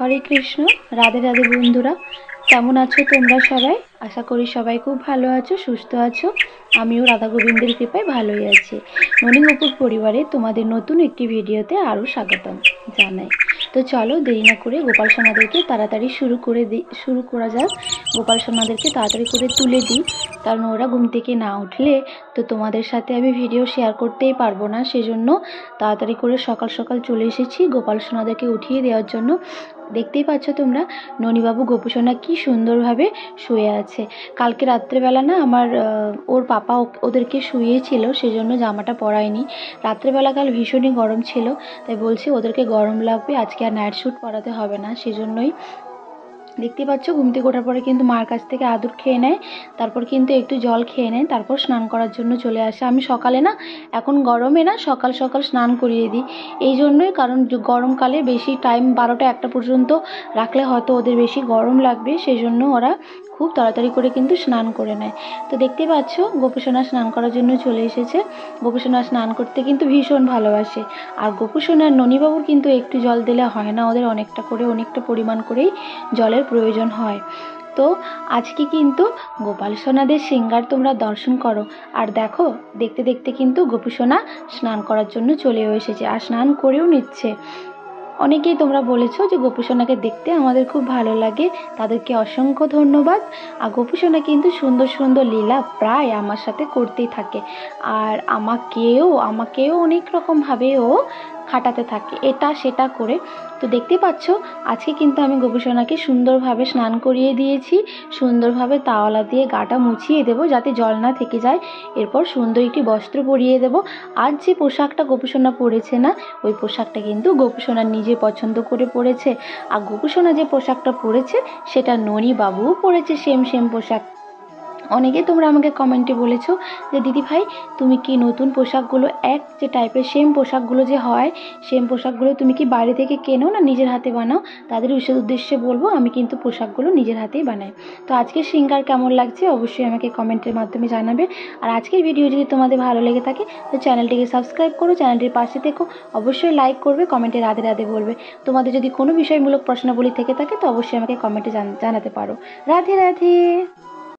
हरे कृष्ण राधे राधे बंधुरा केमन आछो तोमरा सबाई आशा करी सबाई खूब भालो आछो सुस्थ आछो आमिओ राधा गोविंदेर कृपाय भालोई आछि। ननी गपुर परिवारे तोमादेर नतून एकटी भिडियोते आरो स्वागतम जानाई। तो चलो देरी ना करे गोपाल सोनादेरके ताड़ाताड़ी शुरू करा जाक। गोपाल सोनादेरके ताड़ाताड़ी करे तुले दिई, कारण ओरा घुम थेके ना उठले तो तोमादेर साथे आमि भिडियो शेयर करतेई पारबो ना, सेजोन्नो ताड़ाताड़ी करे सकाल सकाल चले एसेछि गोपाल सोनादेरके उठिए देওয়ার জন্য। देखतेই पाচ্ছ তোমরা ননিবাবু গোপুসোনা কি সুন্দরভাবে শুয়ে আছে। কালকে রাত্রেবেলা না আমার ওর পাপা ওদেরকে শুইয়েছিল, সেজন্য জামাটা পরাইনি। রাত্রেবেলা কাল ভীষণই গরম ছিল, তাই বলছি ওদেরকে গরম লাগবে, আজকে আর নাইট স্যুট পরাতে হবে না, সেজন্যই। দেখতে পাচ্ছ ঘুম থেকে ওঠার পরে কিন্তু মার কাছ থেকে আদর খেয়ে নেয়, তারপর কিন্তু একটু জল খেয়ে নেয়, তারপর স্নান করার জন্য চলে আসে। আমি সকালে না, এখন গরমে না সকাল সকাল স্নান করিয়ে দিই, এই জন্যই, কারণ গরমকালে বেশি টাইম 12টা-1টা পর্যন্ত রাখলে হয়তো ওদের বেশি গরম লাগবে, সেই জন্য ওরা খুব তাড়াতাড়ি করে কিন্তু স্নান করে নেয়। তো দেখতে পাচ্ছ গোপুসোনা স্নান করার জন্য চলে এসেছে। গোপুসোনা স্নান করতে কিন্তু ভীষণ ভালোবাসে, আর গোপুসোনার ননিবাবুর কিন্তু একটু জল দিলে হয় না, ওদের অনেকটা পরিমাণ করেই জলের প্রয়োজন হয়। তো আজকে কিন্তু গোপাল সোনাদের সিঙ্গার তোমরা দর্শন করো, আর দেখো দেখতে দেখতে কিন্তু গোপুসোনা স্নান করার জন্য চলেও এসেছে, আর স্নান করেও নিচ্ছে। অনেকেই তোমরা বলেছো যে গোপুসোনাকে দেখতে আমাদের খুব ভালো লাগে, তাদেরকে অসংখ্য ধন্যবাদ। আর গোপুসোনা কিন্তু সুন্দর সুন্দর লীলা প্রায় আমার সাথে করতেই থাকে, আর আমাকেও অনেক রকমভাবে ও খাটাতে থাকে, এটা সেটা করে। তো দেখতে পাচ্ছ আজকে কিন্তু আমি গোপুসোনাকে সুন্দরভাবে স্নান করিয়ে দিয়েছি, সুন্দরভাবে তাওয়ালা দিয়ে গাটা মুছিয়ে দেবো যাতে জল না থেকে যায়। এরপর সুন্দর একটি বস্ত্র পরিয়ে দেবো। আজ যে পোশাকটা গোপুসোনা পরেছে না, ওই পোশাকটা কিন্তু গোপুসোনা নিজে পছন্দ করে পরেছে, আর গোপুসোনা যে পোশাকটা পরেছে সেটা ননি বাবুও পরেছে, সেম পোশাক। অনেকে তোমরা আমাকে কমেন্টে বলেছো যে দিদি ভাই তুমি কি নতুন পোশাকগুলো এক যে টাইপের সেম পোশাকগুলো যে হয়, সেম পোশাকগুলো তুমি কি বাইরে থেকে কেনো না নিজের হাতে বানাও? তাদের উদ্দেশ্যে বলবো আমি কিন্তু পোশাকগুলো নিজের হাতেই বানাই। তো আজকের সিঙ্গার কেমন লাগছে অবশ্যই আমাকে কমেন্টের মাধ্যমে জানাবে। আর আজকের ভিডিও যদি তোমাদের ভালো লেগে থাকে তো চ্যানেলটিকে সাবস্ক্রাইব করো, চ্যানেলটির পাশে থেকো, অবশ্যই লাইক করবে, কমেন্টে রাধে রাধে বলবে। তোমাদের যদি কোনো বিষয়মূলক প্রশ্নাবলী থেকে থাকে তো অবশ্যই আমাকে কমেন্টে জানাতে পারো। রাধে রাধে।